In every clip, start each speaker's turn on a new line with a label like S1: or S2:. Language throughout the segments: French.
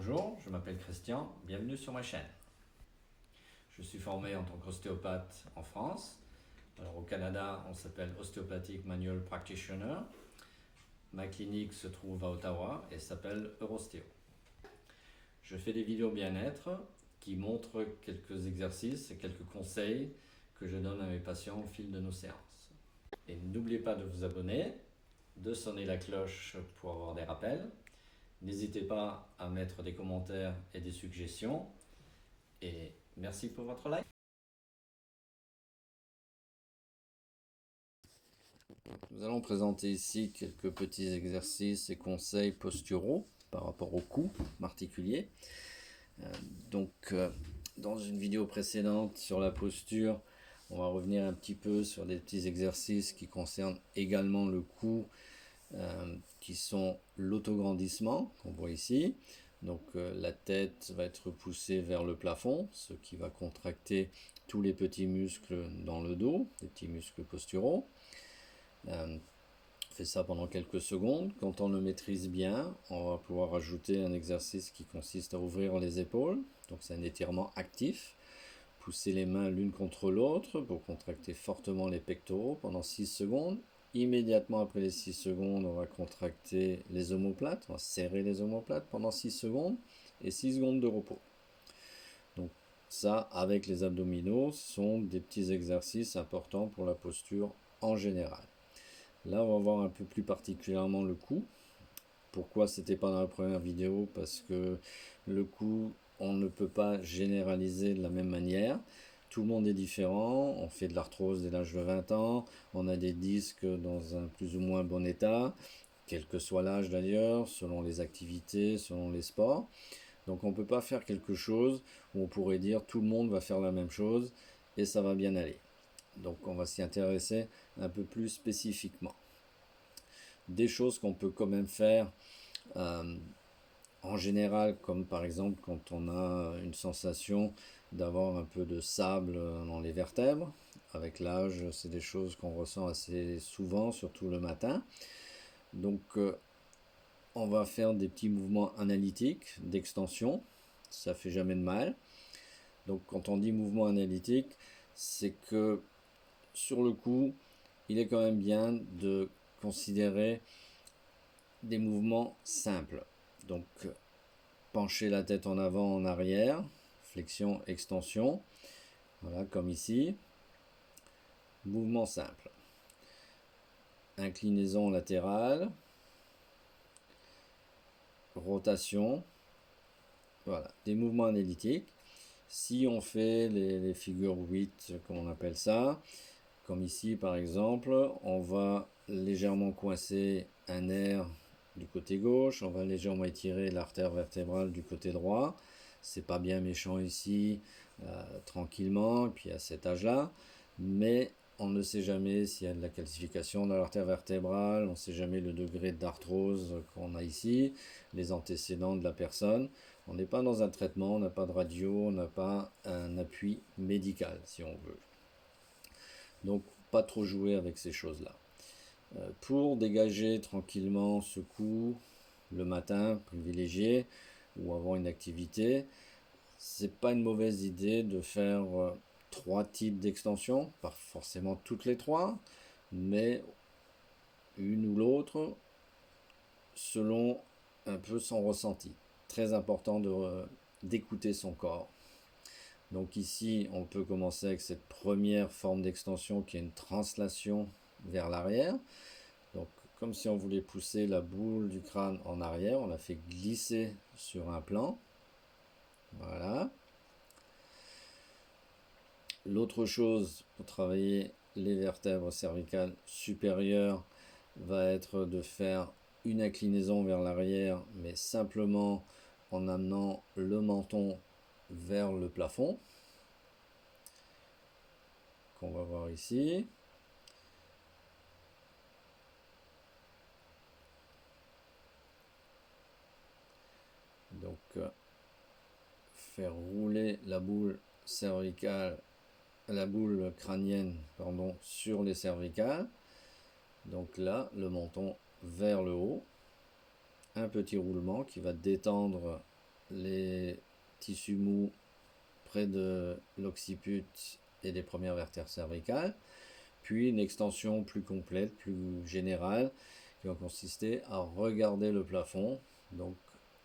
S1: Bonjour, je m'appelle Christian, bienvenue sur ma chaîne. Je suis formé en tant qu'ostéopathe en France. Alors au Canada, on s'appelle Osteopathic Manual Practitioner. Ma clinique se trouve à Ottawa et s'appelle Eurostéo. Je fais des vidéos bien-être qui montrent quelques exercices et quelques conseils que je donne à mes patients au fil de nos séances. Et n'oubliez pas de vous abonner, de sonner la cloche pour avoir des rappels. N'hésitez pas à mettre des commentaires et des suggestions. Et merci pour votre like. Nous allons présenter ici quelques petits exercices et conseils posturaux par rapport au cou particulier. Dans une vidéo précédente sur la posture, on va revenir un petit peu sur des petits exercices qui concernent également le cou, qui sont l'autograndissement qu'on voit ici. La tête va être poussée vers le plafond, ce qui va contracter tous les petits muscles dans le dos, les petits muscles posturaux. On fait ça pendant quelques secondes. Quand on le maîtrise bien, on va pouvoir ajouter un exercice qui consiste à ouvrir les épaules. Donc c'est un étirement actif. Pousser les mains l'une contre l'autre pour contracter fortement les pectoraux pendant 6 secondes. Immédiatement après les 6 secondes, on va contracter les omoplates, on va serrer les omoplates pendant 6 secondes et 6 secondes de repos. Donc ça, avec les abdominaux, sont des petits exercices importants pour la posture en général. Là, on va voir un peu plus particulièrement le cou. Pourquoi c'était pas dans la première vidéo? Parce que le cou, on ne peut pas généraliser de la même manière. Tout le monde est différent, on fait de l'arthrose dès l'âge de 20 ans, on a des disques dans un plus ou moins bon état, quel que soit l'âge d'ailleurs, selon les activités, selon les sports. Donc on ne peut pas faire quelque chose où on pourrait dire tout le monde va faire la même chose et ça va bien aller. Donc on va s'y intéresser un peu plus spécifiquement. Des choses qu'on peut quand même faire en général, comme par exemple quand on a une sensation d'avoir un peu de sable dans les vertèbres. Avec l'âge, c'est des choses qu'on ressent assez souvent, surtout le matin. On va faire des petits mouvements analytiques d'extension. Ça fait jamais de mal. Donc quand on dit mouvement analytique, c'est que sur le coup, il est quand même bien de considérer des mouvements simples. Donc pencher la tête en avant, en arrière, flexion, extension, voilà comme ici. Mouvement simple. Inclinaison latérale, rotation, voilà, des mouvements analytiques. Si on fait les figures 8, comme on appelle ça, comme ici par exemple, on va légèrement coincer un nerf du côté gauche, on va légèrement étirer l'artère vertébrale du côté droit. C'est pas bien méchant ici, tranquillement, et puis à cet âge-là, mais on ne sait jamais s'il y a de la calcification dans l'artère vertébrale, on ne sait jamais le degré d'arthrose qu'on a ici, les antécédents de la personne. On n'est pas dans un traitement, on n'a pas de radio, on n'a pas un appui médical, si on veut. Donc, pas trop jouer avec ces choses-là. Pour dégager tranquillement ce cou le matin, privilégié, ou avant une activité, c'est pas une mauvaise idée de faire 3 types d'extensions, pas forcément toutes les 3, mais une ou l'autre, selon un peu son ressenti. Très important d'écouter son corps. Donc ici, on peut commencer avec cette première forme d'extension qui est une translation vers l'arrière. Donc comme si on voulait pousser la boule du crâne en arrière, on la fait glisser sur un plan. Voilà. L'autre chose pour travailler les vertèbres cervicales supérieures va être de faire une inclinaison vers l'arrière, mais simplement en amenant le menton vers le plafond, qu'on va voir ici. Donc, faire rouler la boule cervicale, la boule crânienne, pardon, sur les cervicales. Donc là, le menton vers le haut. Un petit roulement qui va détendre les tissus mous près de l'occiput et des premières vertèbres cervicales, puis une extension plus complète, plus générale, qui va consister à regarder le plafond, donc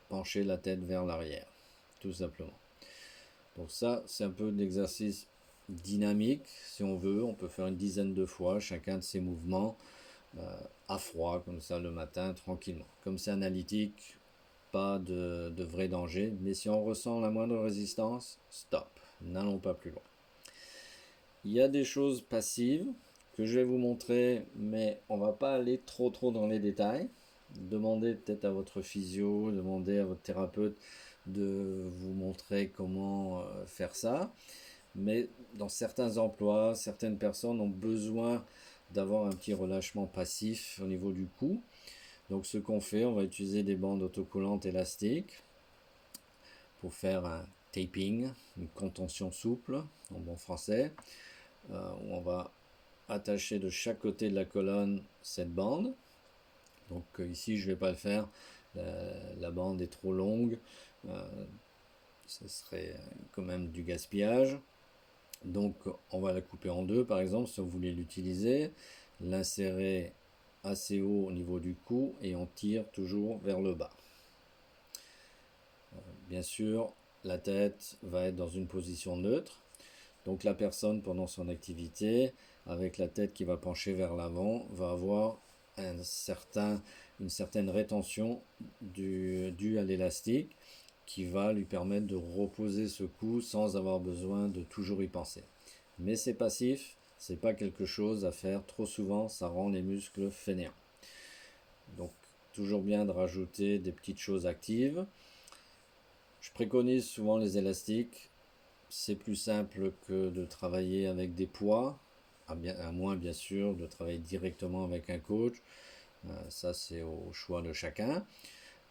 S1: pencher la tête vers l'arrière, tout simplement. Donc ça, c'est un peu d'exercice dynamique, si on veut. On peut faire une dizaine de fois chacun de ces mouvements à froid, comme ça, le matin, tranquillement. Comme c'est analytique, pas de vrai danger, mais si on ressent la moindre résistance, stop, n'allons pas plus loin. Il y a des choses passives que je vais vous montrer, mais on va pas aller trop dans les détails. Demandez peut-être à votre physio, demandez à votre thérapeute de vous montrer comment faire ça. Mais dans certains emplois, certaines personnes ont besoin d'avoir un petit relâchement passif au niveau du cou. Donc ce qu'on fait, on va utiliser des bandes autocollantes élastiques pour faire un taping, une contention souple en bon français, où on va attacher de chaque côté de la colonne cette bande. Donc ici je ne vais pas le faire, la bande est trop longue, ce serait quand même du gaspillage. Donc on va la couper en deux par exemple si vous voulez l'utiliser, l'insérer assez haut au niveau du cou et on tire toujours vers le bas. Bien sûr, la tête va être dans une position neutre. Donc la personne pendant son activité, avec la tête qui va pencher vers l'avant, va avoir une certaine rétention due à l'élastique qui va lui permettre de reposer ce cou sans avoir besoin de toujours y penser. Mais c'est passif, c'est pas quelque chose à faire trop souvent, ça rend les muscles fainéants. Donc toujours bien de rajouter des petites choses actives. Je préconise souvent les élastiques. C'est plus simple que de travailler avec des poids, à moins bien sûr de travailler directement avec un coach. Ça c'est au choix de chacun.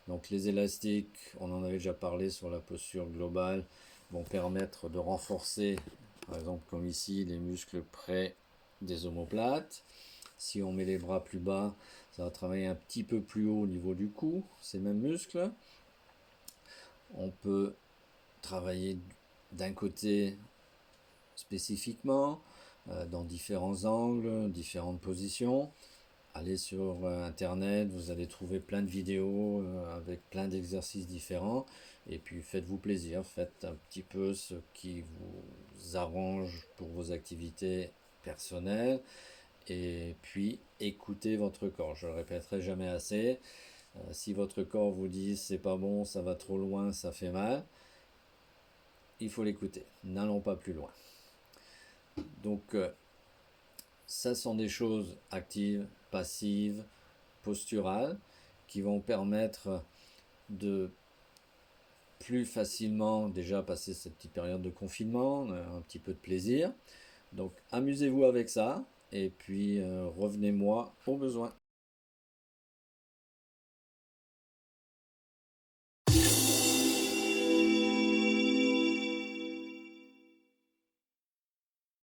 S1: Donc les élastiques, on en avait déjà parlé sur la posture globale, vont permettre de renforcer, par exemple comme ici, les muscles près des omoplates. Si on met les bras plus bas, ça va travailler un petit peu plus haut au niveau du cou, ces mêmes muscles. On peut travailler d'un côté spécifiquement, dans différents angles, différentes positions. Allez sur internet, vous allez trouver plein de vidéos avec plein d'exercices différents. Et puis faites-vous plaisir, faites un petit peu ce qui vous arrange pour vos activités personnelles. Et puis écoutez votre corps, je le répéterai jamais assez. Si votre corps vous dit c'est pas bon, ça va trop loin, ça fait mal, il faut l'écouter. N'allons pas plus loin. Donc ça sont des choses actives, passives, posturales, qui vont permettre de plus facilement déjà passer cette petite période de confinement, un petit peu de plaisir. Donc amusez-vous avec ça, et puis revenez-moi au besoin.